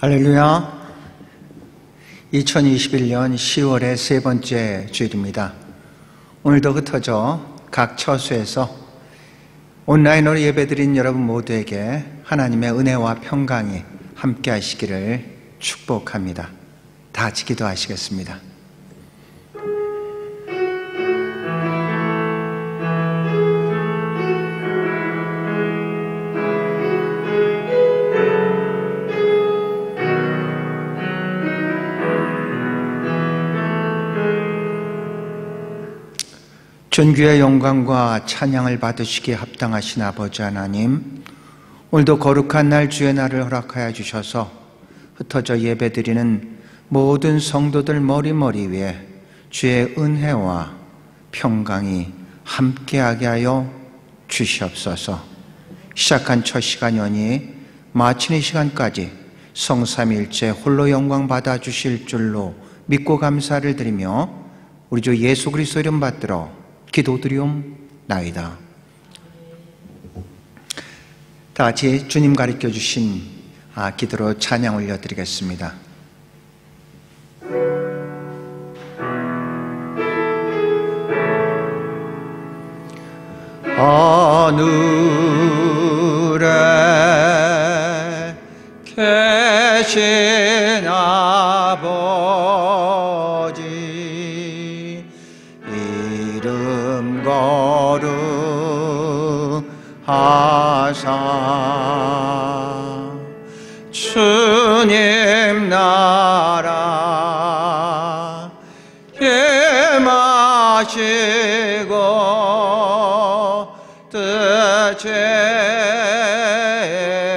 할렐루야. 2021년 10월의 세 번째 주일입니다. 오늘도 흩어져 각 처소에서 온라인으로 예배드린 여러분 모두에게 하나님의 은혜와 평강이 함께 하시기를 축복합니다. 다 같이 기도하시겠습니다. 존귀의 영광과 찬양을 받으시기에 합당하신 아버지 하나님, 오늘도 거룩한 날 주의 날을 허락하여 주셔서 흩어져 예배드리는 모든 성도들 머리머리 위에 주의 은혜와 평강이 함께하게 하여 주시옵소서. 시작한 첫 시간 연이 마치는 시간까지 성삼일체 홀로 영광 받아주실 줄로 믿고 감사를 드리며 우리 주 예수 그리스도 이름 받들어 기도드리옵나이다. 다 같이 주님 가르쳐 주신 기도로 찬양 올려드리겠습니다. 하늘에 계신 아버지, 이름 거룩하사 주님 나라 임하시고 뜻이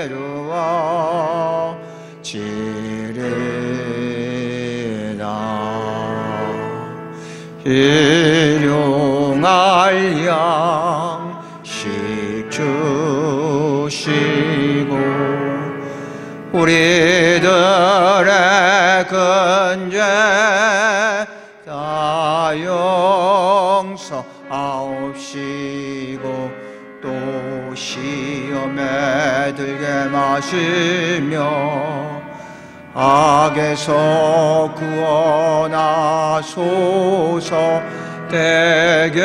이루어지리라. 일용할 양식 주시고 우리들의 근죄 다 용서하옵시고 또 시험에 들게 마시며 악에서 구원하소서. 대개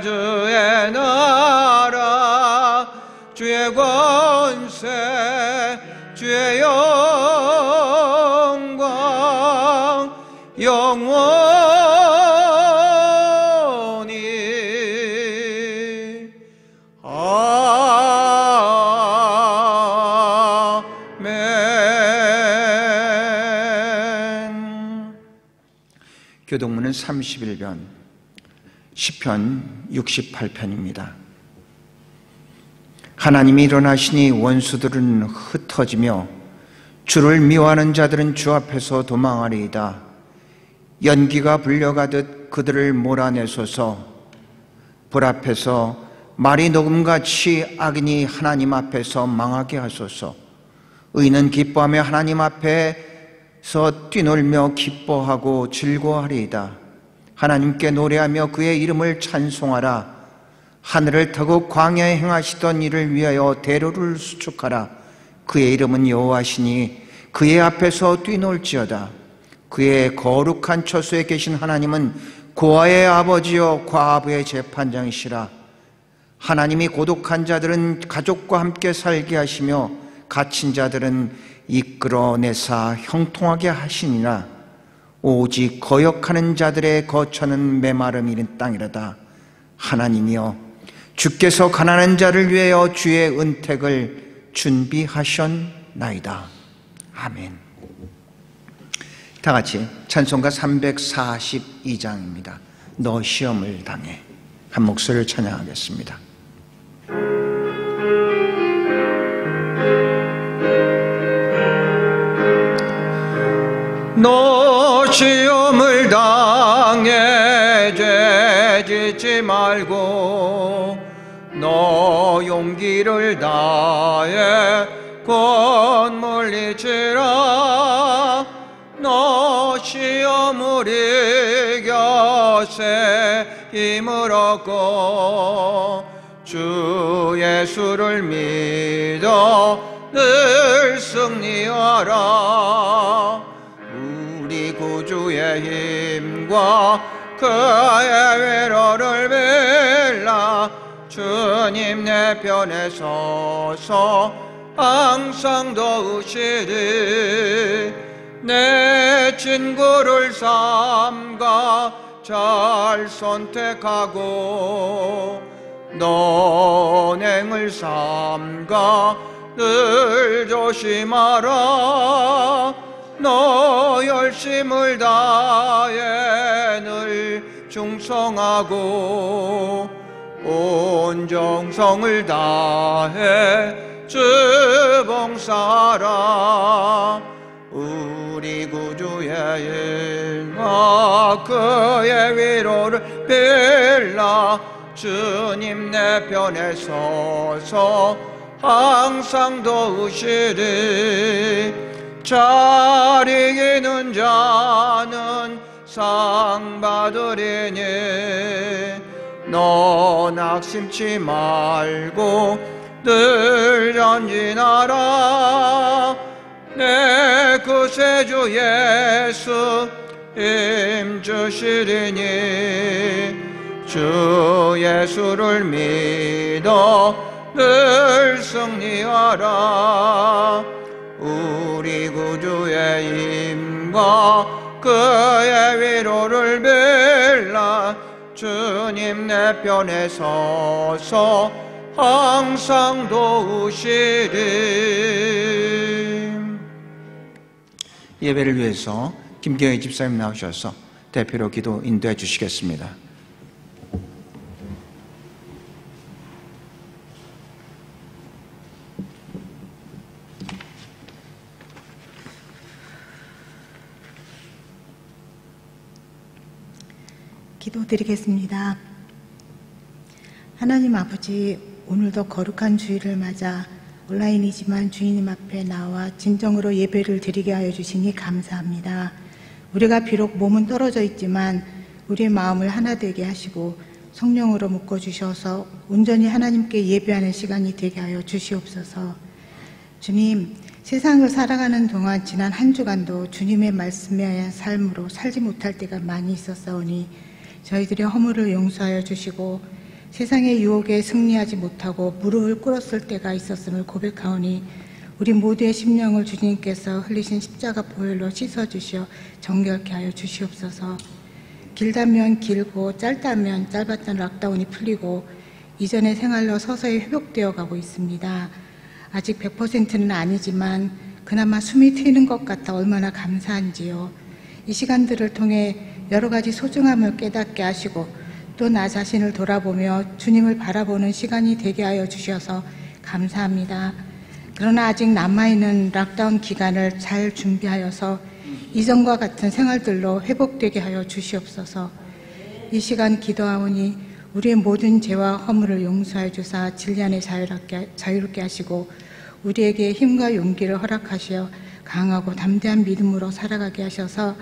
주의 나라 주의 권세 주의 영광 영원히 아멘. 교동문은 31편, 시편 68편입니다. 하나님이 일어나시니 원수들은 흩어지며 주를 미워하는 자들은 주 앞에서 도망하리이다. 연기가 불려가듯 그들을 몰아내소서. 불 앞에서 말이 녹음같이 악인이 하나님 앞에서 망하게 하소서. 의인은 기뻐하며 하나님 앞에서 뛰놀며 기뻐하고 즐거워하리이다. 하나님께 노래하며 그의 이름을 찬송하라. 하늘을 타고 광야에 행하시던 이를 위하여 대로를 수축하라. 그의 이름은 여호와시니 그의 앞에서 뛰놀지어다. 그의 거룩한 처소에 계신 하나님은 고아의 아버지요 과부의 재판장이시라. 하나님이 고독한 자들은 가족과 함께 살게 하시며 갇힌 자들은 이끌어내사 형통하게 하시니라. 오직 거역하는 자들의 거처는 메마름이 땅이라다. 하나님이여, 주께서 가난한 자를 위하여 주의 은택을 준비하셨나이다. 아멘. 다 같이 찬송가 342장입니다. 너 시험을 당해. 한 목소리를 찬양하겠습니다. 너 시험을 당해 죄짓지 말고 너 용기를 다해 곧 물리치라. 너 시험을 이겨세 힘을 얻고 주 예수를 믿어 늘 승리하라. 우리 구주의 힘과 그의 위로를 빌라. 주님 내 편에 서서 항상 도우시리. 내 친구를 삼가 잘 선택하고 너행을 삼가 늘 조심하라. 너 열심을 다해 늘 충성하고 온 정성을 다해 주 봉사하라. 우리 구주의 일과 그의 위로를 빌라. 주님 내 편에 서서 항상 도우시리. 잘 이기는 자는 상 받으리니 너 낙심치 말고 늘 전진하라. 내 구세주 예수 힘주시리니 주 예수를 믿어 늘 승리하라. 우리 구주의 힘과 그의 위로를 빌라. 주님 내 편에 서서 항상 도우시리. 예배를 위해서 김경희 집사님 나오셔서 대표로 기도 인도해 주시겠습니다. 기도드리겠습니다. 하나님 아버지, 오늘도 거룩한 주일을 맞아 온라인이지만 주님 앞에 나와 진정으로 예배를 드리게 하여 주시니 감사합니다. 우리가 비록 몸은 떨어져 있지만 우리의 마음을 하나 되게 하시고 성령으로 묶어주셔서 온전히 하나님께 예배하는 시간이 되게 하여 주시옵소서. 주님, 세상을 살아가는 동안 지난 한 주간도 주님의 말씀에 의한 삶으로 살지 못할 때가 많이 있었사오니 저희들의 허물을 용서하여 주시고 세상의 유혹에 승리하지 못하고 무릎을 꿇었을 때가 있었음을 고백하오니 우리 모두의 심령을 주님께서 흘리신 십자가 보혈로 씻어주시어 정결케 하여 주시옵소서. 길다면 길고 짧다면 짧았던 락다운이 풀리고 이전의 생활로 서서히 회복되어 가고 있습니다. 아직 100%는 아니지만 그나마 숨이 트이는 것 같아 얼마나 감사한지요. 이 시간들을 통해 여러 가지 소중함을 깨닫게 하시고 또 나 자신을 돌아보며 주님을 바라보는 시간이 되게 하여 주셔서 감사합니다. 그러나 아직 남아있는 락다운 기간을 잘 준비하여서 이전과 같은 생활들로 회복되게 하여 주시옵소서. 이 시간 기도하오니 우리의 모든 죄와 허물을 용서해 주사 진리 안에 자유롭게 하시고 우리에게 힘과 용기를 허락하시어 강하고 담대한 믿음으로 살아가게 하셔서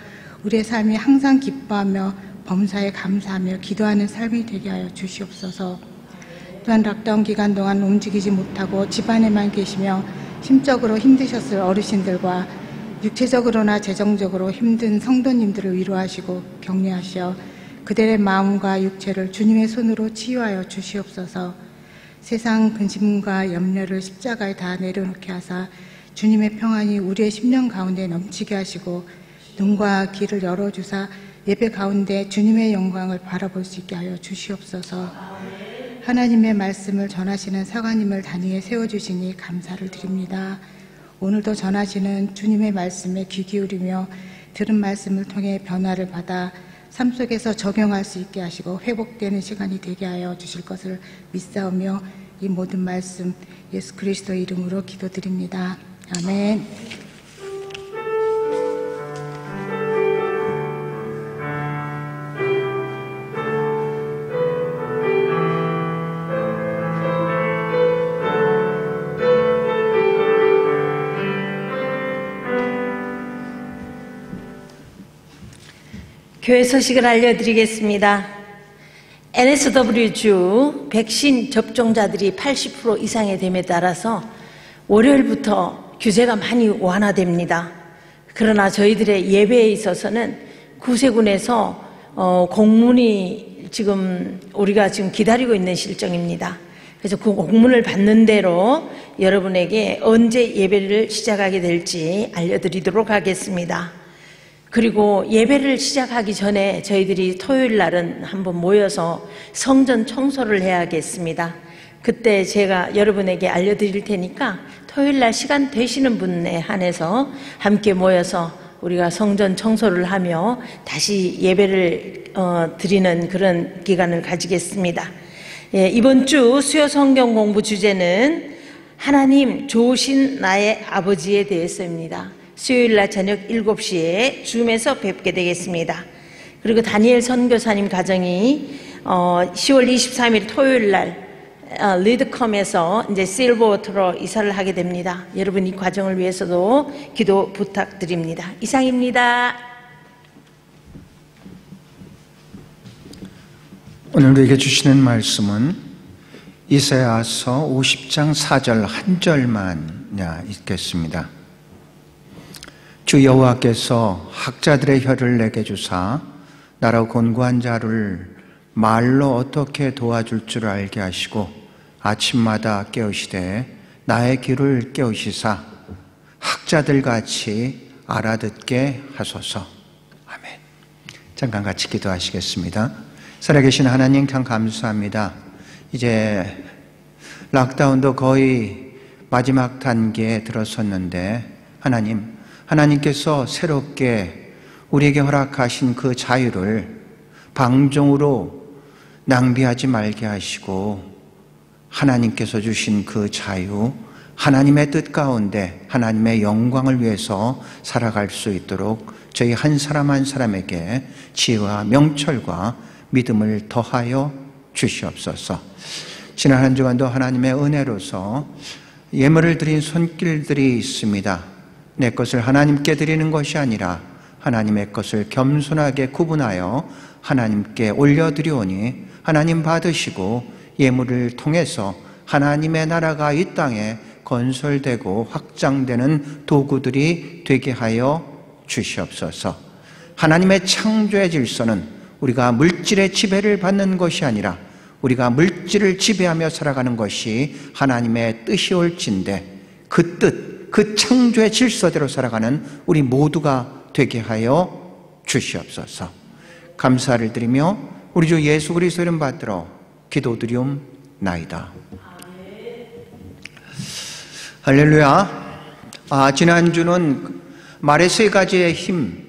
우리의 삶이 항상 기뻐하며 범사에 감사하며 기도하는 삶이 되게 하여 주시옵소서. 또한 락다운 기간 동안 움직이지 못하고 집안에만 계시며 심적으로 힘드셨을 어르신들과 육체적으로나 재정적으로 힘든 성도님들을 위로하시고 격려하시어 그들의 마음과 육체를 주님의 손으로 치유하여 주시옵소서. 세상 근심과 염려를 십자가에 다 내려놓게 하사 주님의 평안이 우리의 심령 가운데 넘치게 하시고 눈과 귀를 열어주사 예배 가운데 주님의 영광을 바라볼 수 있게 하여 주시옵소서. 하나님의 말씀을 전하시는 사관님을 단위에 세워주시니 감사를 드립니다. 오늘도 전하시는 주님의 말씀에 귀 기울이며 들은 말씀을 통해 변화를 받아 삶 속에서 적용할 수 있게 하시고 회복되는 시간이 되게 하여 주실 것을 믿사오며 이 모든 말씀 예수 그리스도의 이름으로 기도드립니다. 아멘. 교회 소식을 알려드리겠습니다. NSW주 백신 접종자들이 80% 이상이 됨에 따라서 월요일부터 규제가 많이 완화됩니다. 그러나 저희들의 예배에 있어서는 구세군에서 공문이 우리가 지금 기다리고 있는 실정입니다. 그래서 그 공문을 받는 대로 여러분에게 언제 예배를 시작하게 될지 알려드리도록 하겠습니다. 그리고 예배를 시작하기 전에 저희들이 토요일 날은 한번 모여서 성전 청소를 해야겠습니다. 그때 제가 여러분에게 알려드릴 테니까 토요일 날 시간 되시는 분에 한해서 함께 모여서 우리가 성전 청소를 하며 다시 예배를 드리는 그런 기간을 가지겠습니다. 예, 이번 주 수요 성경 공부 주제는 하나님 좋으신 나의 아버지에 대해서입니다. 수요일 날 저녁 7시에 줌에서 뵙게 되겠습니다. 그리고 다니엘 선교사님 가정이 10월 23일 토요일 날 리드컴에서 이제 실버워터로 이사를 하게 됩니다. 여러분 이 과정을 위해서도 기도 부탁드립니다. 이상입니다. 오늘 우리에게 주시는 말씀은 이사야서 50장 4절 한 절만 읽겠습니다. 주 여호와께서 학자들의 혀를 내게 주사 나로 곤고한 자를 말로 어떻게 도와줄 줄 알게 하시고 아침마다 깨우시되 나의 귀를 깨우시사 학자들같이 알아듣게 하소서. 아멘. 잠깐 같이 기도하시겠습니다. 살아계신 하나님 참 감사합니다. 이제 락다운도 거의 마지막 단계에 들어섰는데 하나님께서 새롭게 우리에게 허락하신 그 자유를 방종으로 낭비하지 말게 하시고 하나님께서 주신 그 자유, 하나님의 뜻 가운데 하나님의 영광을 위해서 살아갈 수 있도록 저희 한 사람 한 사람에게 지혜와 명철과 믿음을 더하여 주시옵소서. 지난 한 주간도 하나님의 은혜로서 예물을 드린 손길들이 있습니다. 내 것을 하나님께 드리는 것이 아니라 하나님의 것을 겸손하게 구분하여 하나님께 올려드리오니 하나님 받으시고 예물을 통해서 하나님의 나라가 이 땅에 건설되고 확장되는 도구들이 되게 하여 주시옵소서. 하나님의 창조의 질서는 우리가 물질의 지배를 받는 것이 아니라 우리가 물질을 지배하며 살아가는 것이 하나님의 뜻이 올진데 그 뜻, 그 창조의 질서대로 살아가는 우리 모두가 되게 하여 주시옵소서. 감사를 드리며 우리 주 예수 그리스도 이름 받들어 기도드리옵나이다. 할렐루야. 지난주는 말의 세 가지의 힘,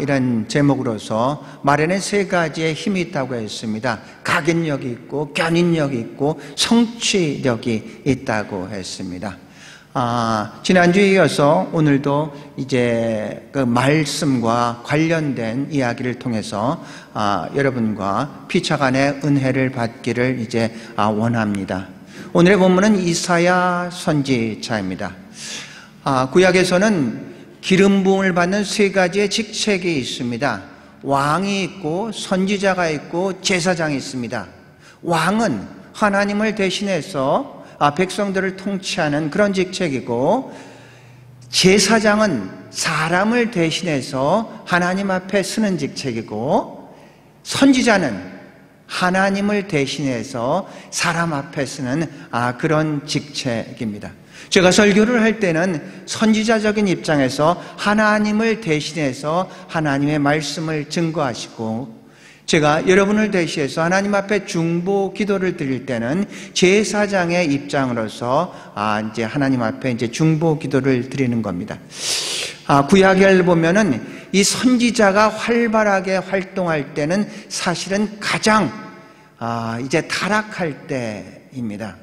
이런 제목으로서 말에는 세 가지의 힘이 있다고 했습니다. 각인력이 있고 견인력이 있고 성취력이 있다고 했습니다. 지난주에 이어서 오늘도 이제 그 말씀과 관련된 이야기를 통해서 여러분과 피차간의 은혜를 받기를 이제 원합니다. 오늘의 본문은 이사야 선지자입니다. 구약에서는 기름 부음을 받는 세 가지의 직책이 있습니다. 왕이 있고 선지자가 있고 제사장이 있습니다. 왕은 하나님을 대신해서 백성들을 통치하는 그런 직책이고, 제사장은 사람을 대신해서 하나님 앞에 서는 직책이고, 선지자는 하나님을 대신해서 사람 앞에 서는 그런 직책입니다. 제가 설교를 할 때는 선지자적인 입장에서 하나님을 대신해서 하나님의 말씀을 증거하시고, 제가 여러분을 대신해서 하나님 앞에 중보 기도를 드릴 때는 제사장의 입장으로서 이제 하나님 앞에 이제 중보 기도를 드리는 겁니다. 구약을 보면은 이 선지자가 활발하게 활동할 때는 사실은 가장 이제 타락할 때입니다.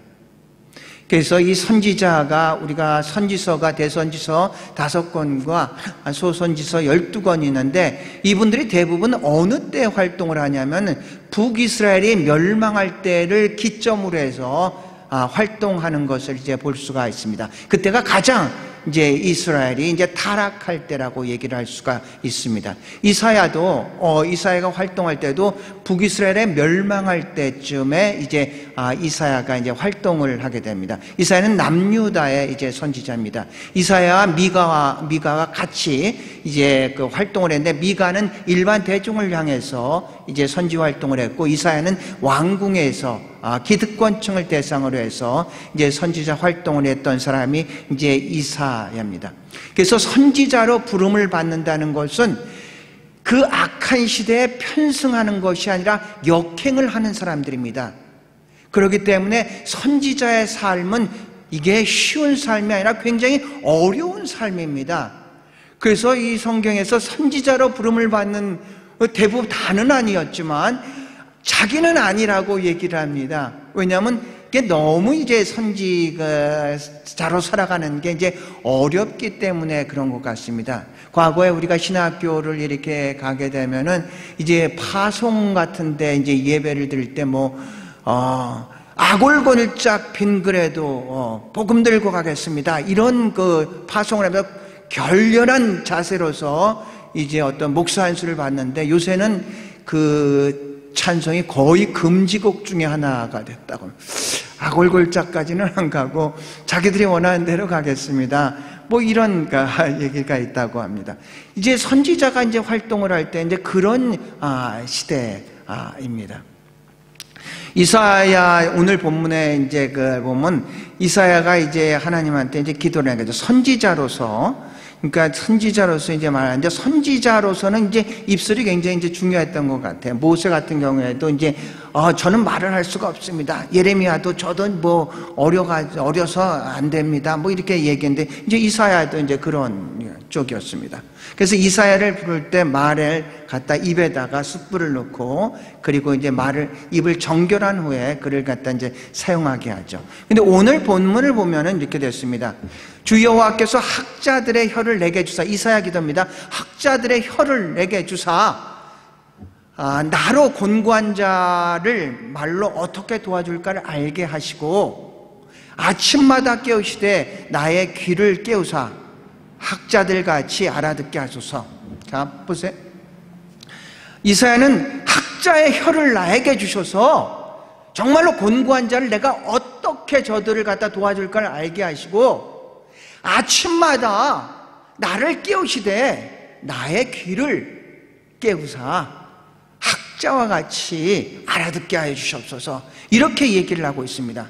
그래서 이 선지자가, 우리가 선지서가 대선지서 5권과 소선지서 12권이 있는데, 이분들이 대부분 어느 때 활동을 하냐면 북이스라엘이 멸망할 때를 기점으로 해서 활동하는 것을 이제 볼 수가 있습니다. 그때가 가장 이제 이스라엘이 이제 타락할 때라고 얘기를 할 수가 있습니다. 이사야가 활동할 때도 북이스라엘에 멸망할 때쯤에 이제 이사야가 이제 활동을 하게 됩니다. 이사야는 남유다의 이제 선지자입니다. 이사야와 미가가 같이 이제 그 활동을 했는데, 미가는 일반 대중을 향해서 이제 선지 활동을 했고, 이사야는 왕궁에서 기득권층을 대상으로 해서 이제 선지자 활동을 했던 사람이 이제 이사야입니다. 그래서 선지자로 부름을 받는다는 것은 그 악한 시대에 편승하는 것이 아니라 역행을 하는 사람들입니다. 그렇기 때문에 선지자의 삶은 이게 쉬운 삶이 아니라 굉장히 어려운 삶입니다. 그래서 이 성경에서 선지자로 부름을 받는 대부분 다는 아니었지만 자기는 아니라고 얘기를 합니다. 왜냐하면 이게 너무 이제 선지자로 살아가는 게 이제 어렵기 때문에 그런 것 같습니다. 과거에 우리가 신학교를 이렇게 가게 되면은 이제 파송 같은데 이제 예배를 드릴 때 아골골짝 빈글에도 복음 들고 가겠습니다, 이런 그 파송을 하면서 결렬한 자세로서 이제 어떤 목사 안수를 받는데, 요새는 그 찬송이 거의 금지곡 중에 하나가 됐다고. 아골골짝까지는 안 가고 자기들이 원하는 대로 가겠습니다, 이런 얘기가 있다고 합니다. 이제 선지자가 이제 활동을 할 때 이제 그런 시대입니다. 이사야, 오늘 본문에 이제 보면 이사야가 이제 하나님한테 이제 기도를 하게 되죠. 선지자로서 이제 말하는데, 선지자로서는 이제 입술이 굉장히 이제 중요했던 것 같아요. 모세 같은 경우에도 이제 저는 말을 할 수가 없습니다. 예레미야도 저도 어려서 안 됩니다, 이렇게 얘기했는데, 이제 이사야도 이제 그런 쪽이었습니다. 그래서 이사야를 부를 때 말을 갖다 입에다가 숯불을 넣고, 그리고 이제 입을 정결한 후에 그를 갖다 이제 사용하게 하죠. 근데 오늘 본문을 보면은 이렇게 됐습니다. 주 여호와께서 학자들의 혀를 내게 주사, 이사야 기도입니다. 학자들의 혀를 내게 주사, 나로 곤고한 자를 말로 어떻게 도와줄까를 알게 하시고, 아침마다 깨우시되 나의 귀를 깨우사 학자들 같이 알아듣게 하소서. 자, 보세요. 이사야는 학자의 혀를 나에게 주셔서 정말로 곤고한 자를 내가 어떻게 저들을 갖다 도와줄까를 알게 하시고, 아침마다 나를 깨우시되 나의 귀를 깨우사 학자와 같이 알아듣게 하여 주시옵소서, 이렇게 얘기를 하고 있습니다.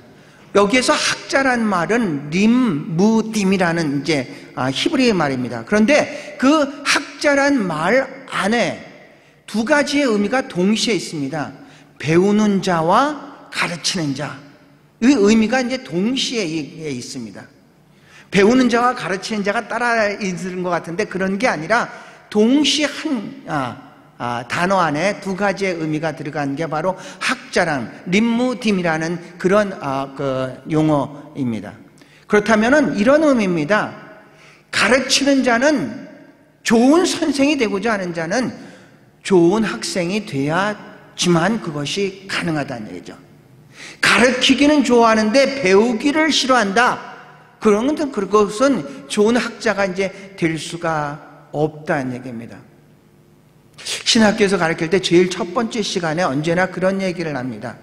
여기에서 학자란 말은 림무딤이라는 이제 히브리의 말입니다. 그런데 그 학자란 말 안에 두 가지의 의미가 동시에 있습니다. 배우는 자와 가르치는 자, 이 의미가 이제 동시에 있습니다. 배우는 자와 가르치는 자가 따라 있는 것 같은데, 그런 게 아니라 동시에 단어 안에 두 가지의 의미가 들어간 게 바로 학자랑 림무딤이라는 그런 용어입니다. 그렇다면은 이런 의미입니다. 가르치는 자는, 좋은 선생이 되고자 하는 자는 좋은 학생이 돼야지만 그것이 가능하다는 얘기죠. 가르치기는 좋아하는데 배우기를 싫어한다, 그러면 그것은 좋은 학자가 이제 될 수가 없다는 얘기입니다. 신학교에서 가르칠 때 제일 첫 번째 시간에 언제나 그런 얘기를 합니다.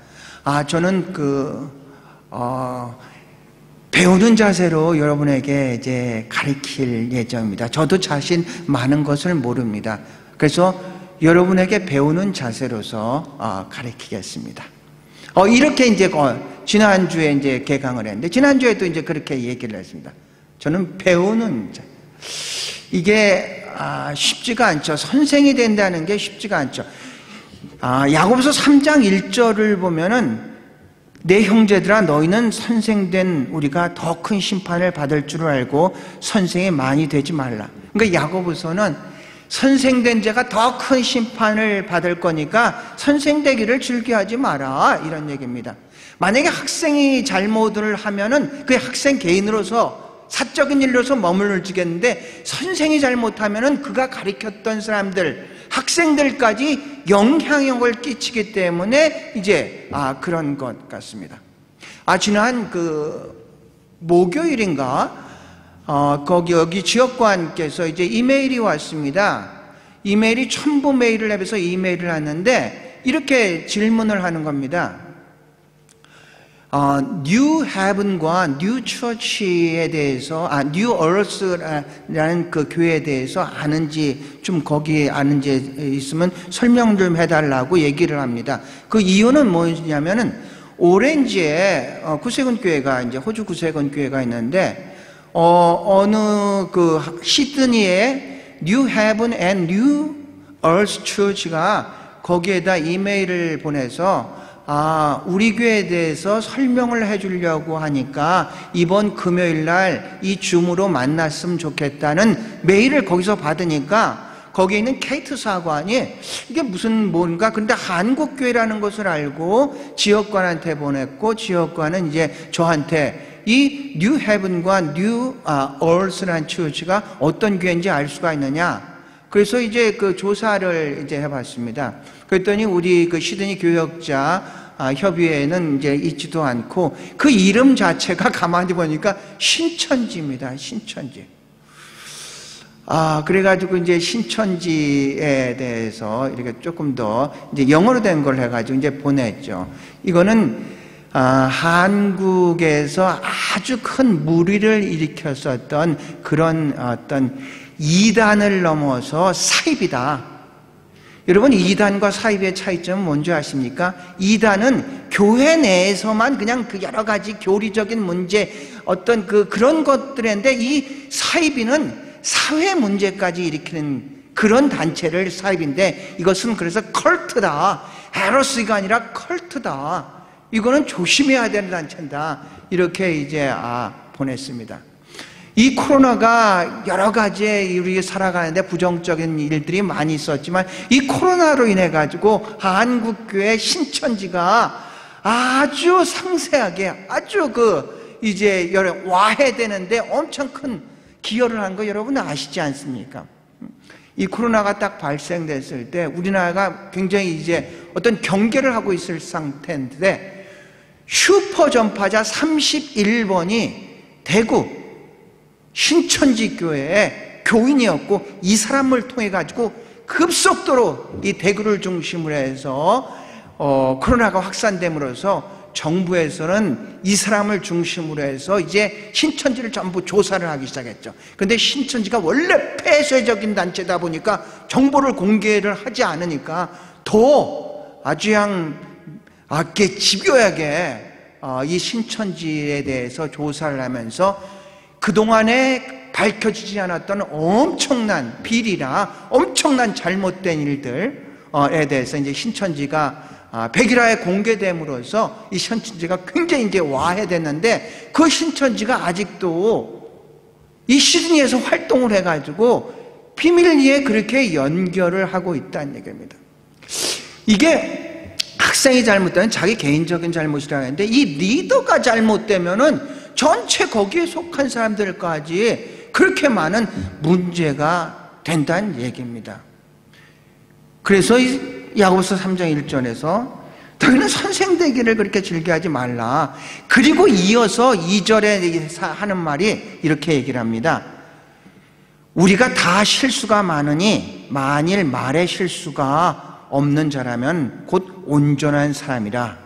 저는 배우는 자세로 여러분에게 이제 가르칠 예정입니다. 저도 자신 많은 것을 모릅니다. 그래서 여러분에게 배우는 자세로서 가르치겠습니다. 이렇게 이제 지난주에 이제 개강을 했는데, 지난주에도 이제 그렇게 얘기를 했습니다. 저는 배우는 자. 이게 쉽지가 않죠. 선생이 된다는 게 쉽지가 않죠. 야고보서 3장 1절을 보면은, 내 형제들아 너희는 선생된 우리가 더 큰 심판을 받을 줄 알고 선생이 많이 되지 말라. 그러니까 야고보서는 선생된 자가 더 큰 심판을 받을 거니까 선생되기를 즐겨하지 마라, 이런 얘기입니다. 만약에 학생이 잘못을 하면은 그 학생 개인으로서 사적인 일로서 머물러 지겠는데, 선생이 잘못하면은 그가 가르쳤던 사람들, 학생들까지 영향력을 끼치기 때문에 이제 그런 것 같습니다. 지난 목요일인가 여기 지역관께서 이제 이메일이 왔습니다. 이메일이 첨부 메일을 해서 이메일을 하는데 이렇게 질문을 하는 겁니다. 뉴 헤븐과 뉴 처치에 대해서, 뉴 얼스라는 그 교회에 대해서 아는지, 좀 거기에 아는지 있으면 설명 좀 해달라고 얘기를 합니다. 그 이유는 뭐냐면은, 오렌지에 구세군 교회가, 이제 호주 구세군 교회가 있는데, 어느 그 시드니에 뉴 헤븐 앤 뉴 얼스 처치가 거기에다 이메일을 보내서 우리 교회에 대해서 설명을 해주려고 하니까 이번 금요일 날 이 줌으로 만났으면 좋겠다는 메일을 거기서 받으니까 거기에 있는 케이트 사관이 이게 무슨 뭔가, 근데 한국교회라는 것을 알고 지역관한테 보냈고, 지역관은 이제 저한테 이 뉴 헤븐과 뉴 얼스라는 처치가 어떤 교회인지 알 수가 있느냐. 그래서 이제 그 조사를 이제 해봤습니다. 그랬더니 우리 그 시드니 교역자 협의회에는 이제 있지도 않고, 그 이름 자체가 가만히 보니까 신천지입니다. 신천지. 그래가지고 이제 신천지에 대해서 이렇게 조금 더 이제 영어로 된 걸 해가지고 이제 보냈죠. 이거는 한국에서 아주 큰 무리를 일으켰었던 그런 어떤 이단을 넘어서 사입이다. 여러분, 이단과 사입의 차이점은 뭔지 아십니까? 이단은 교회 내에서만 그냥 그 여러 가지 교리적인 문제, 어떤 그런 것들인데, 이 사입이는 사회 문제까지 일으키는 그런 단체를 사입인데, 이것은 그래서 컬트다. 헤러스가 아니라 컬트다. 이거는 조심해야 되는 단체다. 이렇게 이제 보냈습니다. 이 코로나가 여러 가지 우리 살아가는데 부정적인 일들이 많이 있었지만, 이 코로나로 인해 가지고 한국교회 신천지가 아주 상세하게, 아주 이제 와해되는데 엄청 큰 기여를 한 거 여러분 아시지 않습니까? 이 코로나가 딱 발생됐을 때 우리나라가 굉장히 이제 어떤 경계를 하고 있을 상태인데, 슈퍼 전파자 31번이 대구 신천지 교회의 교인이었고, 이 사람을 통해 가지고 급속도로 이 대구를 중심으로 해서 코로나가 확산됨으로써 정부에서는 이 사람을 중심으로 해서 이제 신천지를 전부 조사를 하기 시작했죠. 그런데 신천지가 원래 폐쇄적인 단체다 보니까 정보를 공개를 하지 않으니까 더 아주 그냥 집요하게 이 신천지에 대해서 조사를 하면서 그동안에 밝혀지지 않았던 엄청난 비리나 엄청난 잘못된 일들에 대해서 이제 신천지가 백일화에 공개됨으로써 이 신천지가 굉장히 이제 와해됐는데, 그 신천지가 아직도 이 시드니에서 활동을 해가지고 비밀리에 그렇게 연결을 하고 있다는 얘기입니다. 이게 학생이 잘못되면 자기 개인적인 잘못이라고 하는데, 이 리더가 잘못되면은 전체 거기에 속한 사람들까지 그렇게 많은 문제가 된다는 얘기입니다. 그래서 야고보서 3장 1절에서 너희는 선생 되기를 그렇게 즐겨하지 말라. 그리고 이어서 2절에 하는 말이 이렇게 얘기를 합니다. 우리가 다 실수가 많으니 만일 말에 실수가 없는 자라면 곧 온전한 사람이라.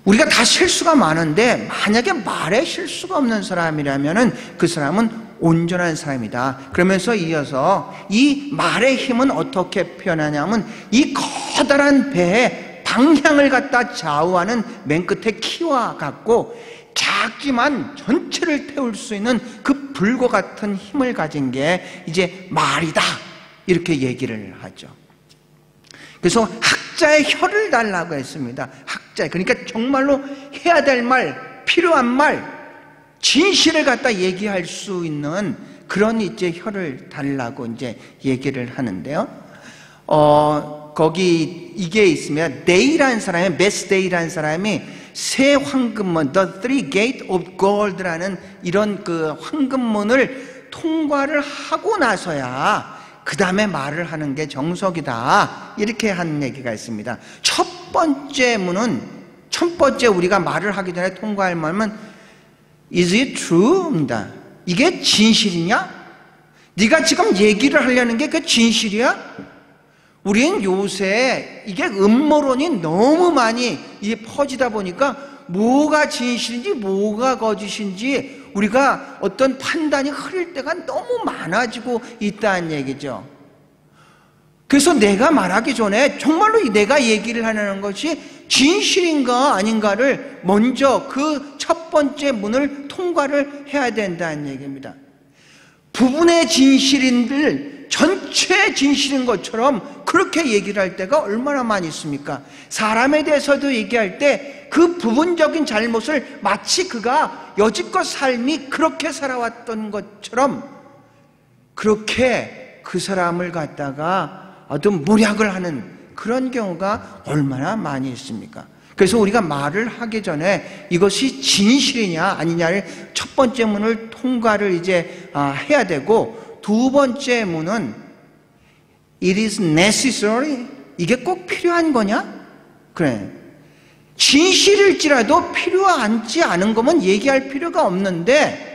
우리가 다 실수가 많은데 만약에 말에 실수가 없는 사람이라면 그 사람은 온전한 사람이다. 그러면서 이어서 이 말의 힘은 어떻게 표현하냐면, 이 커다란 배의 방향을 갖다 좌우하는 맨 끝에 키와 같고, 작지만 전체를 태울 수 있는 그 불과 같은 힘을 가진 게 이제 말이다. 이렇게 얘기를 하죠. 그래서 학자의 혀를 달라고 했습니다. 학자, 그러니까 정말로 해야 될 말, 필요한 말, 진실을 갖다 얘기할 수 있는 그런 이제 혀를 달라고 이제 얘기를 하는데요. 거기 이게 있으면 데이라는 사람이, 메스 데이라는 사람이 새 황금문, The Three Gate of Gold라는 이런 그 황금문을 통과를 하고 나서야 그 다음에 말을 하는 게 정석이다. 이렇게 하는 얘기가 있습니다. 첫 번째 문은, 첫 번째 우리가 말을 하기 전에 통과할 문은 Is it true입니다. 이게 진실이냐? 네가 지금 얘기를 하려는 게 그 진실이야? 우린 요새 이게 음모론이 너무 많이 퍼지다 보니까 뭐가 진실인지 뭐가 거짓인지 우리가 어떤 판단이 흐릴 때가 너무 많아지고 있다는 얘기죠. 그래서 내가 말하기 전에 정말로 내가 얘기를 하는 것이 진실인가 아닌가를 먼저 그 첫 번째 문을 통과를 해야 된다는 얘기입니다. 부분의 진실인들 전체 진실인 것처럼 그렇게 얘기를 할 때가 얼마나 많이 있습니까? 사람에 대해서도 얘기할 때 그 부분적인 잘못을 마치 그가 여지껏 삶이 그렇게 살아왔던 것처럼 그렇게 그 사람을 갖다가 어떤 모략을 하는 그런 경우가 얼마나 많이 있습니까? 그래서 우리가 말을 하기 전에 이것이 진실이냐 아니냐를 첫 번째 문을 통과를 이제 해야 되고, 두 번째 문은 It is necessary. 이게 꼭 필요한 거냐? 그래. 진실일지라도 필요하지 않은 거면 얘기할 필요가 없는데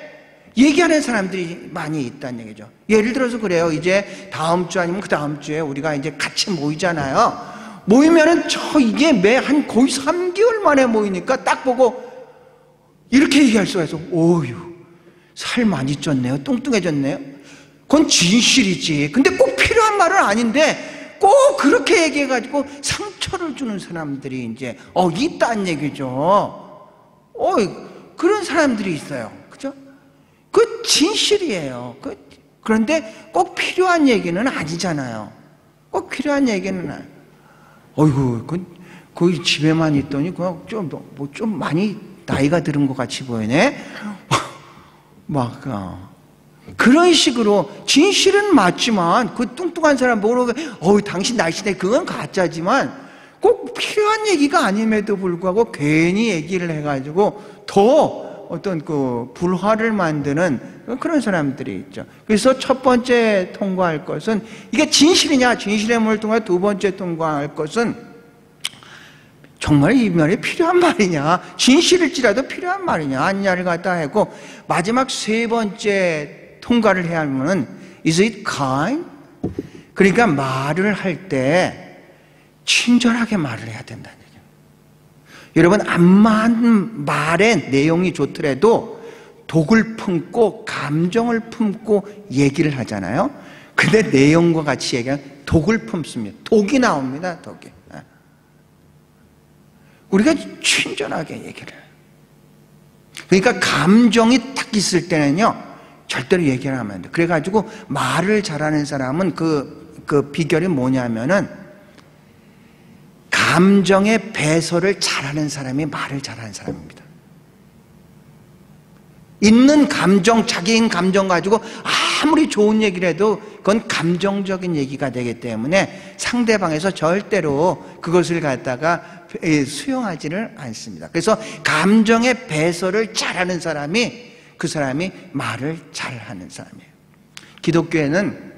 얘기하는 사람들이 많이 있다는 얘기죠. 예를 들어서 그래요. 이제 다음 주 아니면 그 다음 주에 우리가 이제 같이 모이잖아요. 모이면은 이게 매 한 거의 3개월 만에 모이니까 딱 보고 이렇게 얘기할 수가 있어. 오유, 살 많이 쪘네요. 뚱뚱해졌네요. 그건 진실이지. 근데 꼭 필요한 말은 아닌데 꼭 그렇게 얘기해가지고 상처를 주는 사람들이 이제 있다는 얘기죠. 그런 사람들이 있어요. 그죠? 그 진실이에요. 그런데 꼭 필요한 얘기는 아니잖아요. 꼭 필요한 얘기는 어이구, 거기 집에만 있더니 그냥 좀 많이 나이가 들은 것 같이 보이네. 그런 식으로 진실은 맞지만 그 뚱뚱한 사람 보고 당신 날씬해, 그건 가짜지만 꼭 필요한 얘기가 아님에도 불구하고 괜히 얘기를 해가지고 더 어떤 그 불화를 만드는 그런 사람들이 있죠. 그래서 첫 번째 통과할 것은 이게 진실이냐, 진실의 문을 통해 두 번째 통과할 것은 정말 이 말이 필요한 말이냐, 진실일지라도 필요한 말이냐 아니냐를 갖다 하고, 마지막 세 번째 통과를 해야 하면은 Is it kind? 그러니까 말을 할 때 친절하게 말을 해야 된다는 얘기예요. 여러분, 암만 말의 내용이 좋더라도 독을 품고 감정을 품고 얘기를 하잖아요. 근데 내용과 같이 얘기하면 독을 품습니다. 독이 나옵니다. 독이. 우리가 친절하게 얘기를 해요. 그러니까 감정이 딱 있을 때는요 절대로 얘기를 하면 안 돼. 그래가지고 말을 잘하는 사람은 그 비결이 뭐냐면은 감정의 배설을 잘하는 사람이 말을 잘하는 사람입니다. 있는 감정, 자기인 감정 가지고 아무리 좋은 얘기를 해도 그건 감정적인 얘기가 되기 때문에 상대방에서 절대로 그것을 갖다가 수용하지를 않습니다. 그래서 감정의 배설을 잘하는 사람이 그 사람이 말을 잘하는 사람이에요. 기독교에는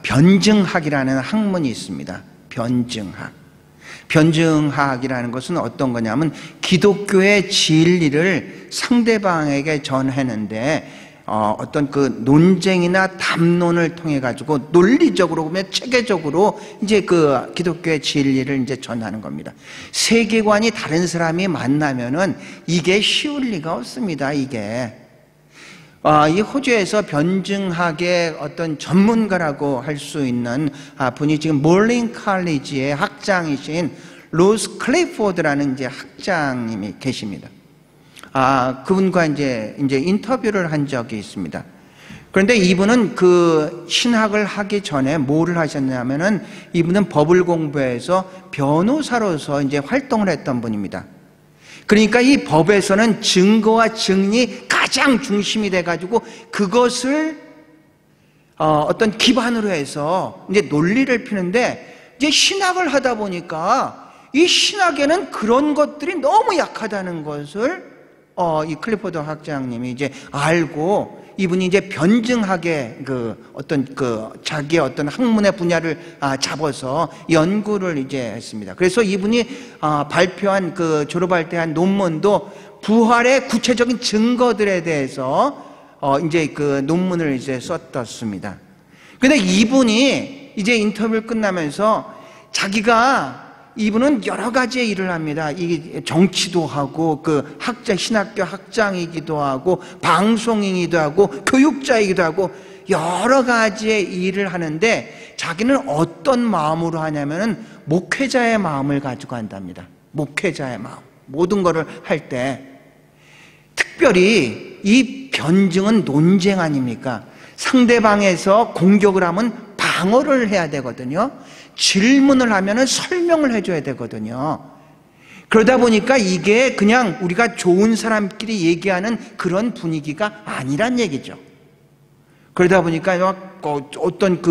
변증학이라는 학문이 있습니다. 변증학. 변증학이라는 것은 어떤 거냐면 기독교의 진리를 상대방에게 전하는데 어떤 그 논쟁이나 담론을 통해 가지고 논리적으로 보면 체계적으로 이제 그 기독교의 진리를 이제 전하는 겁니다. 세계관이 다른 사람이 만나면은 이게 쉬울 리가 없습니다. 이게 이 호주에서 변증학의 어떤 전문가라고 할 수 있는 분이 지금 몰링 칼리지의 학장이신 로스 클리포드라는 이제 학장님이 계십니다. 그분과 이제 인터뷰를 한 적이 있습니다. 그런데 이분은 그 신학을 하기 전에 뭐를 하셨냐면은 이분은 법을 공부해서 변호사로서 이제 활동을 했던 분입니다. 그러니까 이 법에서는 증거와 증이 가장 중심이 돼가지고 그것을 어떤 기반으로 해서 이제 논리를 피는데, 이제 신학을 하다 보니까 이 신학에는 그런 것들이 너무 약하다는 것을 이 클리포드 학장님이 이제 알고, 이분이 이제 변증학의 자기의 어떤 학문의 분야를 잡아서 연구를 이제 했습니다. 그래서 이분이 발표한 졸업할 때 한 논문도 부활의 구체적인 증거들에 대해서 이제 그 논문을 이제 썼었습니다. 근데 이분이 이제 인터뷰를 끝나면서 이분은 여러 가지의 일을 합니다. 이 정치도 하고 그 신학교 학장이기도 하고 방송인이기도 하고 교육자이기도 하고 여러 가지의 일을 하는데 자기는 어떤 마음으로 하냐면은 목회자의 마음을 가지고 한답니다. 목회자의 마음. 모든 것을 할 때 특별히 이 변증은 논쟁 아닙니까? 상대방에서 공격을 하면 방어를 해야 되거든요. 질문을 하면은 설명을 해줘야 되거든요. 그러다 보니까 이게 그냥 우리가 좋은 사람끼리 얘기하는 그런 분위기가 아니란 얘기죠. 그러다 보니까 어떤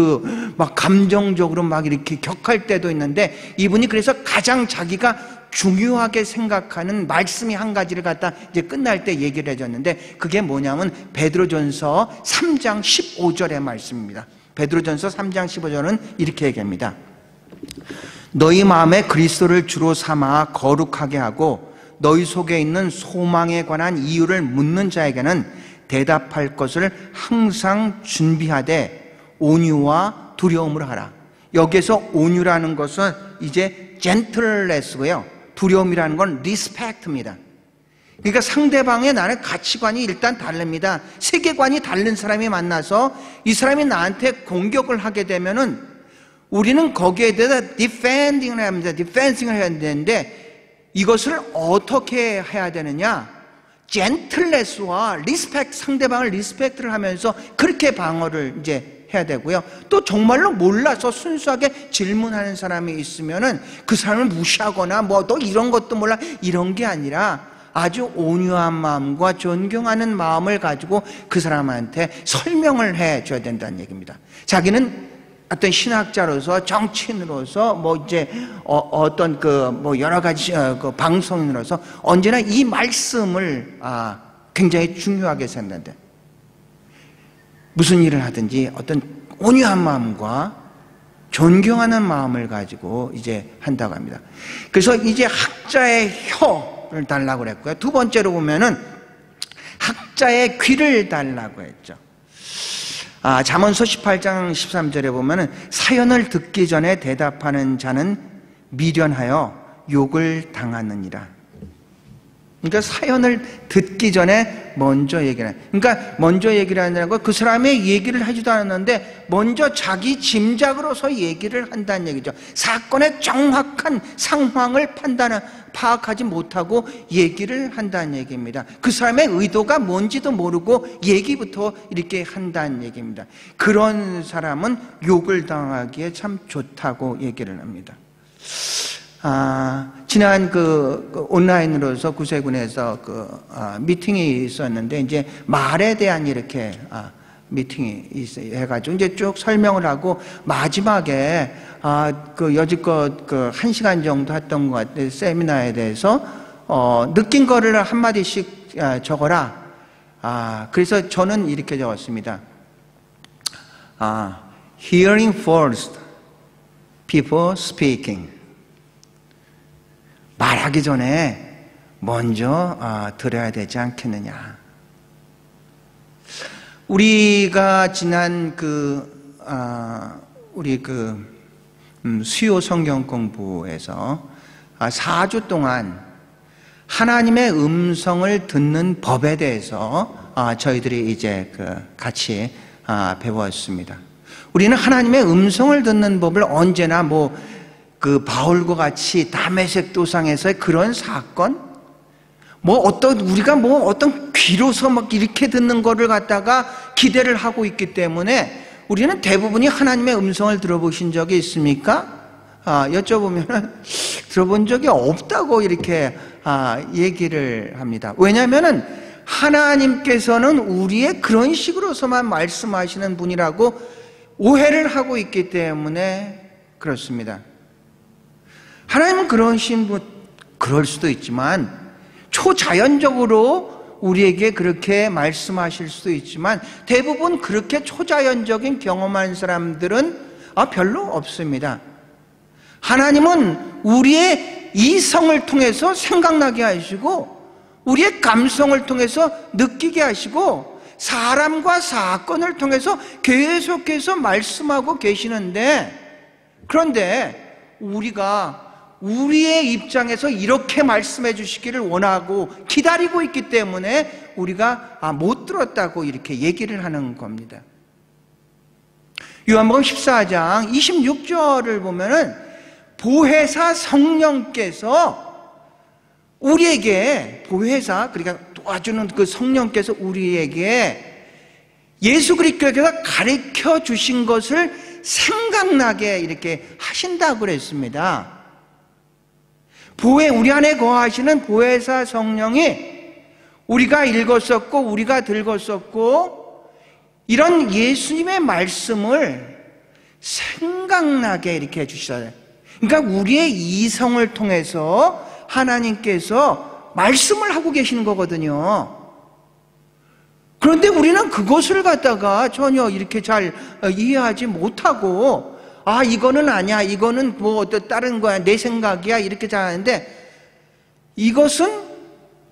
막 감정적으로 막 이렇게 격할 때도 있는데 이분이 그래서 가장 자기가 중요하게 생각하는 말씀이 한 가지를 갖다 이제 끝날 때 얘기를 해줬는데 그게 뭐냐면 베드로전서 3장 15절의 말씀입니다. 베드로전서 3장 15절은 이렇게 얘기합니다. 너희 마음에 그리스도를 주로 삼아 거룩하게 하고 너희 속에 있는 소망에 관한 이유를 묻는 자에게는 대답할 것을 항상 준비하되 온유와 두려움으로 하라. 여기서 온유라는 것은 이제 gentleness고요. 두려움이라는 건 respect입니다. 그러니까 상대방의 나는 가치관이 일단 다릅니다. 세계관이 다른 사람이 만나서 이 사람이 나한테 공격을 하게 되면은 우리는 거기에 대해서 defending을 합니다. defensing을 해야 되는데 이것을 어떻게 해야 되느냐? gentleness와 respect, 상대방을 respect를 하면서 그렇게 방어를 이제 해야 되고요. 또 정말로 몰라서 순수하게 질문하는 사람이 있으면은 그 사람을 무시하거나 뭐 또 이런 것도 몰라 이런 게 아니라 아주 온유한 마음과 존경하는 마음을 가지고 그 사람한테 설명을 해 줘야 된다는 얘기입니다. 자기는 어떤 신학자로서 정치인으로서 뭐 이제 어떤 뭐 여러 가지 그 방송인으로서 언제나 이 말씀을 굉장히 중요하게 생각한다. 무슨 일을 하든지 어떤 온유한 마음과 존경하는 마음을 가지고 이제 한다고 합니다. 그래서 이제 학자의 혀를 달라고 그랬고요. 두 번째로 보면은 학자의 귀를 달라고 했죠. 잠언서 18장 13절에 보면은 사연을 듣기 전에 대답하는 자는 미련하여 욕을 당하느니라. 그러니까 사연을 듣기 전에 먼저 얘기를 해요. 그러니까 먼저 얘기를 한다는 건 그 사람의 얘기를 하지도 않았는데 먼저 자기 짐작으로서 얘기를 한다는 얘기죠. 사건의 정확한 상황을 파악하지 못하고 얘기를 한다는 얘기입니다. 그 사람의 의도가 뭔지도 모르고 얘기부터 이렇게 한다는 얘기입니다. 그런 사람은 욕을 당하기에 참 좋다고 얘기를 합니다. 지난 온라인으로서 구세군에서 미팅이 있었는데 이제 말에 대한 이렇게 미팅이 해가지고 이제 쭉 설명을 하고 마지막에 여지껏 1시간 정도 했던 것 같아요. 세미나에 대해서 느낀 거를 한마디씩 적어라. 그래서 저는 이렇게 적었습니다. Hearing first, people speaking. 말하기 전에 먼저 들어야 되지 않겠느냐. 우리가 지난 우리 수요 성경 공부에서 4주 동안 하나님의 음성을 듣는 법에 대해서 저희들이 이제 같이 배웠습니다. 우리는 하나님의 음성을 듣는 법을 언제나 바울과 같이 다메섹 도상에서의 그런 사건, 우리가 어떤 귀로서 막 이렇게 듣는 거를 갖다가 기대를 하고 있기 때문에 우리는 대부분이 하나님의 음성을 들어보신 적이 있습니까? 여쭤보면은 들어본 적이 없다고 이렇게 얘기를 합니다. 왜냐하면은 하나님께서는 우리의 그런 식으로서만 말씀하시는 분이라고 오해를 하고 있기 때문에 그렇습니다. 하나님은 그럴 수도 있지만 초자연적으로 우리에게 그렇게 말씀하실 수도 있지만 대부분 그렇게 초자연적인 경험한 사람들은 별로 없습니다. 하나님은 우리의 이성을 통해서 생각나게 하시고 우리의 감성을 통해서 느끼게 하시고 사람과 사건을 통해서 계속해서 말씀하고 계시는데, 그런데 우리가 우리의 입장에서 이렇게 말씀해 주시기를 원하고 기다리고 있기 때문에 우리가 못 들었다고 이렇게 얘기를 하는 겁니다. 요한복음 14장 26절을 보면은 보혜사 성령께서 우리에게, 보혜사, 그러니까 도와주는 그 성령께서 우리에게 예수 그리스도께서 가르쳐 주신 것을 생각나게 이렇게 하신다고 그랬습니다. 우리 안에 거하시는 보혜사 성령이 우리가 읽었었고 우리가 들었었고 이런 예수님의 말씀을 생각나게 이렇게 해주셔요. 그러니까 우리의 이성을 통해서 하나님께서 말씀을 하고 계시는 거거든요. 그런데 우리는 그것을 갖다가 전혀 이렇게 잘 이해하지 못하고, 이거는 아니야, 이거는 뭐 다른 거야, 내 생각이야, 이렇게 잘 하는데, 이것은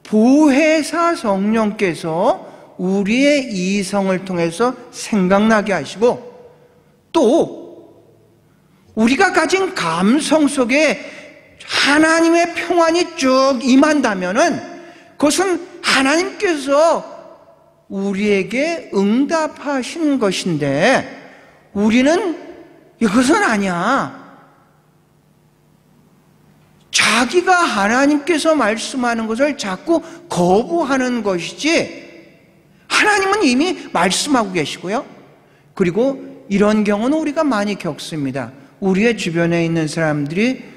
보혜사 성령께서 우리의 이성을 통해서 생각나게 하시고, 또 우리가 가진 감성 속에 하나님의 평안이 쭉 임한다면은 그것은 하나님께서 우리에게 응답하신 것인데, 우리는 이것은 아니야, 자기가 하나님께서 말씀하는 것을 자꾸 거부하는 것이지, 하나님은 이미 말씀하고 계시고요. 그리고 이런 경우는 우리가 많이 겪습니다. 우리의 주변에 있는 사람들이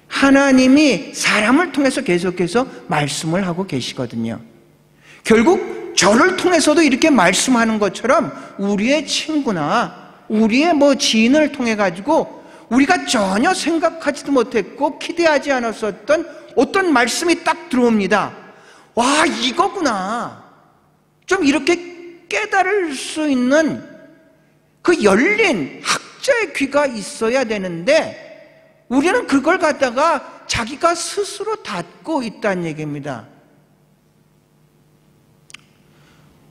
하나님이 사람을 통해서 계속해서 말씀을 하고 계시거든요. 결국 저를 통해서도 이렇게 말씀하는 것처럼 우리의 친구나 우리의 지인을 통해 가지고 우리가 전혀 생각하지도 못했고 기대하지 않았었던 어떤 말씀이 딱 들어옵니다. 와, 이거구나. 좀 이렇게 깨달을 수 있는 그 열린 학자의 귀가 있어야 되는데, 우리는 그걸 갖다가 자기가 스스로 닫고 있다는 얘기입니다.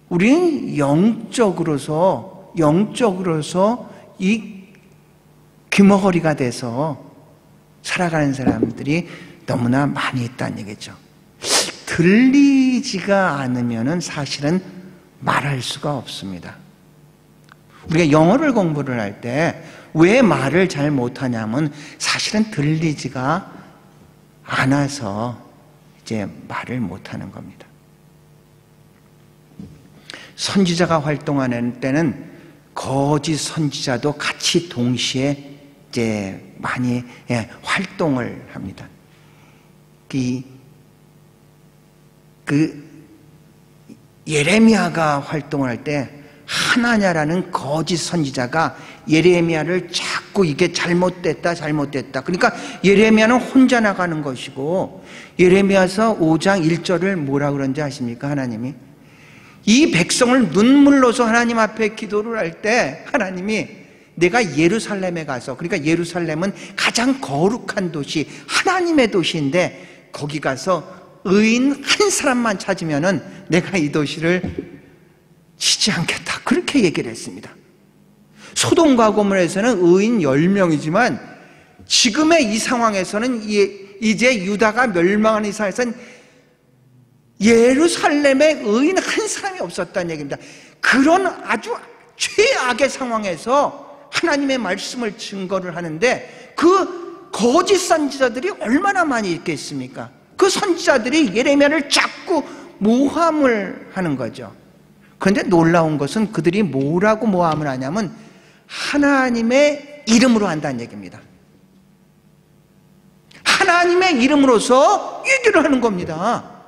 우리는 영적으로서 이 귀머거리가 돼서 살아가는 사람들이 너무나 많이 있다는 얘기죠. 들리지가 않으면은 사실은 말할 수가 없습니다. 우리가 영어를 공부를 할 때 왜 말을 잘 못하냐면 사실은 들리지가 않아서 이제 말을 못하는 겁니다. 선지자가 활동하는 때는 거짓 선지자도 같이 동시에 이제 많이 활동을 합니다. 예레미야가 활동을 할 때 하나냐라는 거짓 선지자가 예레미야를 자꾸 이게 잘못됐다. 그러니까 예레미야는 혼자 나가는 것이고, 예레미야서 5장 1절을 뭐라 그런지 아십니까? 하나님이 이 백성을 눈물로서 하나님 앞에 기도를 할 때 하나님이 내가 예루살렘에 가서, 그러니까 예루살렘은 가장 거룩한 도시, 하나님의 도시인데 거기 가서 의인 한 사람만 찾으면은 내가 이 도시를 치지 않겠다, 그렇게 얘기를 했습니다. 소돔과 고모라에서는 의인 10명이지만 지금의 이 상황에서는 이제 유다가 멸망하는 이 상황에서는 예루살렘에 의인 한 사람이 없었다는 얘기입니다. 그런 아주 최악의 상황에서 하나님의 말씀을 증거를 하는데, 그 거짓 선지자들이 얼마나 많이 있겠습니까? 그 선지자들이 예레미야를 자꾸 모함을 하는 거죠. 그런데 놀라운 것은 그들이 뭐라고 모함을 하냐면 하나님의 이름으로 한다는 얘기입니다. 하나님의 이름으로서 얘기를 하는 겁니다.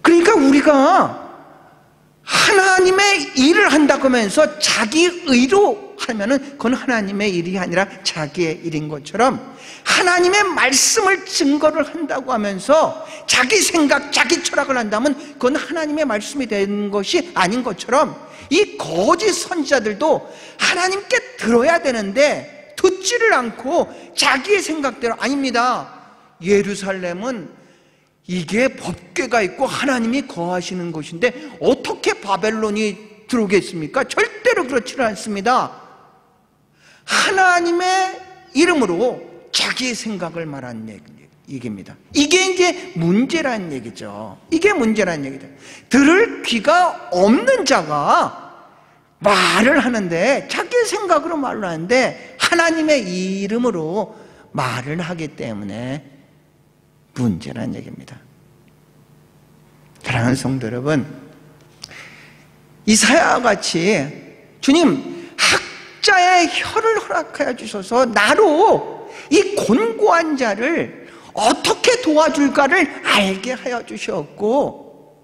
그러니까 우리가 하나님의 일을 한다고 하면서 자기 의로 하면은 그건 하나님의 일이 아니라 자기의 일인 것처럼, 하나님의 말씀을 증거를 한다고 하면서 자기 생각, 자기 철학을 한다면 그건 하나님의 말씀이 되는 것이 아닌 것처럼, 이 거짓 선지자들도 하나님께 들어야 되는데 듣지를 않고 자기의 생각대로, 아닙니다, 예루살렘은 이게 법궤가 있고 하나님이 거하시는 곳인데 어떻게 바벨론이 들어오겠습니까? 절대로 그렇지는 않습니다. 하나님의 이름으로 자기의 생각을 말하는 얘기입니다. 이게 이제 문제란 얘기죠. 이게 문제란 얘기죠. 들을 귀가 없는 자가 말을 하는데 자기의 생각으로 말을 하는데 하나님의 이름으로 말을 하기 때문에 문제란 얘기입니다. 사랑하는 성도 여러분, 이사야와 같이 주님 학자의 혀를 허락하여 주셔서 나로 이 곤고한 자를 어떻게 도와줄까를 알게 하여 주셨고,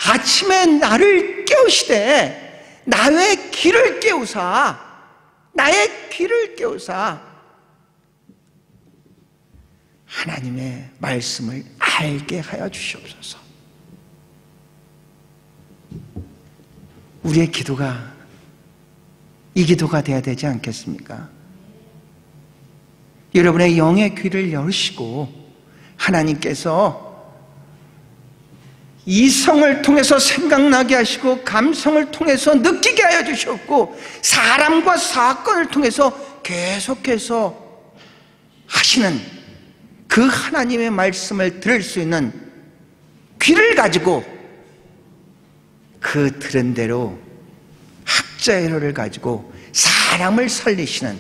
아침에 나를 깨우시되 나의 귀를 깨우사 하나님의 말씀을 알게 하여 주시옵소서. 우리의 기도가 이 기도가 되어야 되지 않겠습니까? 여러분의 영의 귀를 열으시고 하나님께서 이성을 통해서 생각나게 하시고 감성을 통해서 느끼게 하여 주셨고 사람과 사건을 통해서 계속해서 하시는 그 하나님의 말씀을 들을 수 있는 귀를 가지고 그 들은 대로 학자의 혀를 가지고 사람을 살리시는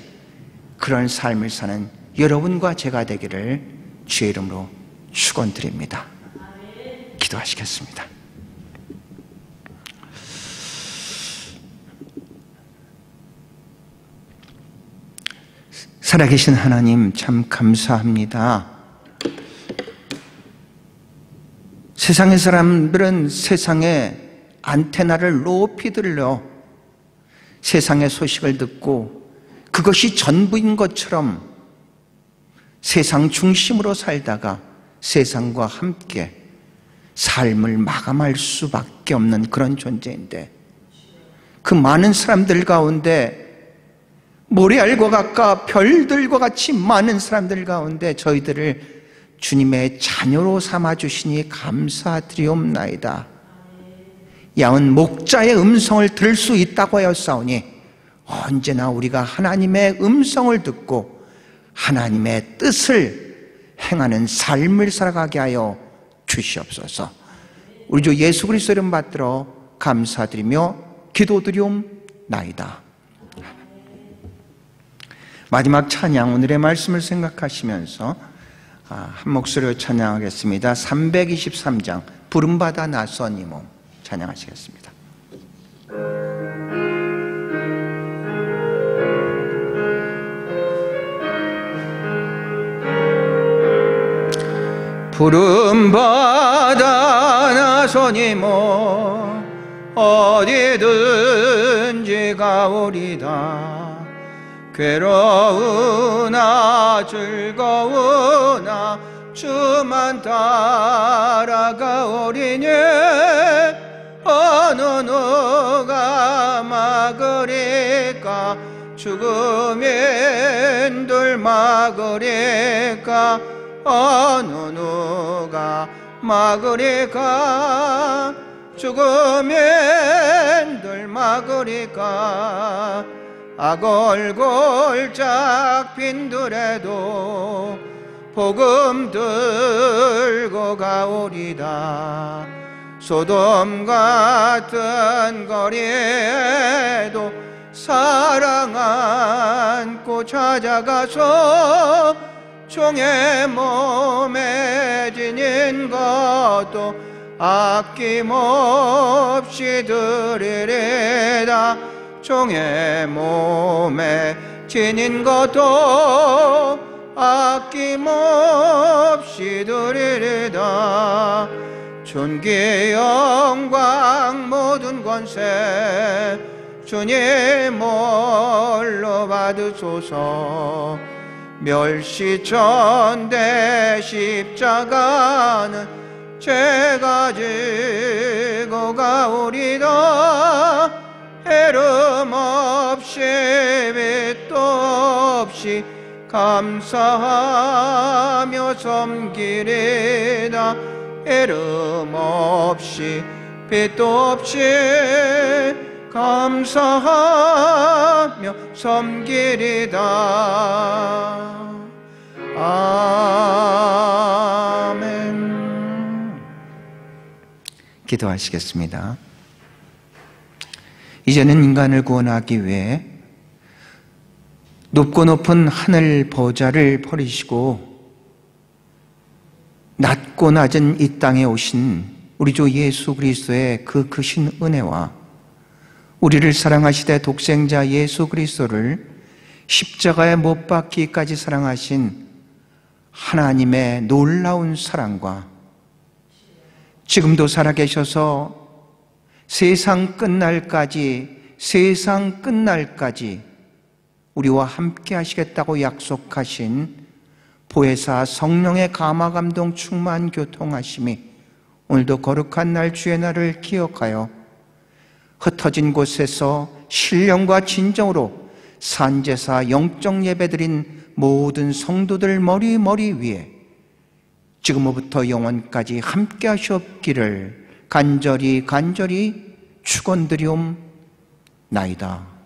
그런 삶을 사는 여러분과 제가 되기를 주의 이름으로 축원드립니다. 기도하시겠습니다. 살아계신 하나님 참 감사합니다. 세상의 사람들은 세상에 안테나를 높이 들려 세상의 소식을 듣고 그것이 전부인 것처럼 세상 중심으로 살다가 세상과 함께 삶을 마감할 수밖에 없는 그런 존재인데, 그 많은 사람들 가운데 모래알과 같아 별들과 같이 많은 사람들 가운데 저희들을 주님의 자녀로 삼아주시니 감사드리옵나이다. 양은 목자의 음성을 들을 수 있다고 하였사오니 언제나 우리가 하나님의 음성을 듣고 하나님의 뜻을 행하는 삶을 살아가게 하여 주시옵소서. 우리 주 예수 그리스도 이름 받들어 감사드리며 기도드리옵나이다. 마지막 찬양, 오늘의 말씀을 생각하시면서 한 목소리로 찬양하겠습니다. 323장 부름받아 나선 이 몸 찬양하시겠습니다. 부름받아 나서니 뭐 어디든지 가오리다. 괴로우나 즐거우나 주만 따라가오리니 어느 누가 막으리까. 죽음인 둘 막으리까. 어느 누가 막으리까. 죽음인 둘 막으리까. 악얼골 잡힌 들에도 복음 들고 가오리다. 소돔 같은 거리에도 사랑 안고 찾아가서 종의 몸에 지닌 것도 아낌없이 드리리다. 종의 몸에 지닌 것도 아낌없이 드리리다. 존귀 영광 모든 권세 주님 홀로 받으소서. 멸시전대 십자가는 제가 지고 가오리다. 헤름 없이 빛도 없이 감사하며 섬기리다. 애름 없이 빛도 없이 감사하며 섬기리다. 아멘. 기도하시겠습니다. 이제는 인간을 구원하기 위해 높고 높은 하늘 보좌를 버리시고 낮고 낮은 이 땅에 오신 우리 주 예수 그리스도의 그 크신 은혜와 우리를 사랑하시되 독생자 예수 그리스도를 십자가에 못 박기까지 사랑하신 하나님의 놀라운 사랑과 지금도 살아계셔서 세상 끝날까지 우리와 함께 하시겠다고 약속하신 보혜사 성령의 감화 감동 충만 교통하심이 오늘도 거룩한 날 주의 날을 기억하여 흩어진 곳에서 신령과 진정으로 산제사 영적 예배드린 모든 성도들 머리 위에 지금부터 영원까지 함께 하시옵기를 간절히 축원드리옵나이다.